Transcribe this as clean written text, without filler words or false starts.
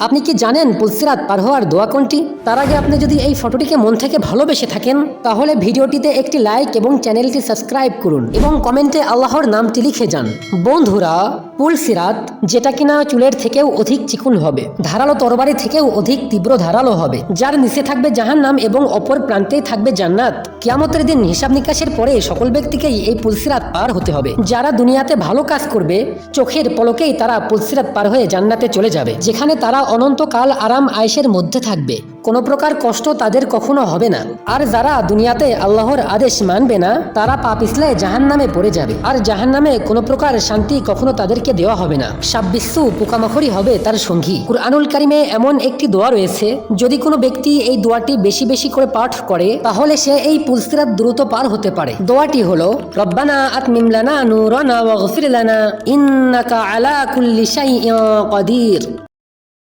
আপনি কি জানেন পুলসিরাত পার হওয়ার দোয়া কোনটি? তার আগে আপনি যদি এই ফটোটিকে মন থেকে ভালোবেসে থাকেন তাহলে ভিডিওটিতে একটি লাইক এবং চ্যানেলটি সাবস্ক্রাইব করুন এবং কমেন্টে আল্লাহর নামটি লিখে যান। বন্ধুরা, পুলসিরাত যেটা কিনা চুলের থেকেও অধিক চিকন হবে, ধারালো তরবারি থেকেও অধিক তীব্র ধারালো হবে, যার নিচে থাকবে জাহান্নাম এবং অপর প্রান্তেই থাকবে জান্নাত। কিয়ামতের দিন হিসাব নিকাশের পরে সকল ব্যক্তিকেই এই পুলসিরাত পার হতে হবে। যারা দুনিয়াতে ভালো কাজ করবে চোখের পলকেই তারা পুলসিরাত পার হয়ে জান্নাতে চলে যাবে, যেখানে তারা অনন্তকাল আরাম আয়েশের মধ্যে থাকবে, কোনো প্রকার কষ্ট তাদের কখনো হবে না। আর যারা দুনিয়াতে আল্লাহর আদেশ মানবে না তারা পা পিছলে জাহান্নামে পড়ে যাবে, আর জাহান্নামে কোনো প্রকার শান্তি কখনো তাদেরকে দেওয়া হবে না। সাব্বিসু পোকামাকড়ি হবে তার সঙ্গী। কুরআনুল কারিমে এমন একটি দোয়া রয়েছে, যদি কোনো ব্যক্তি এই দোয়াটি বেশি বেশি করে পাঠ করে তাহলে সে এই পুলসিরাত দ্রুত পার হতে পারে। দোয়াটি হলো, রব্বানা আতমিম লানা নূরানা ওয়াগফির লানা ইন্নাকা আলা কুল্লি শাইইন কাদির।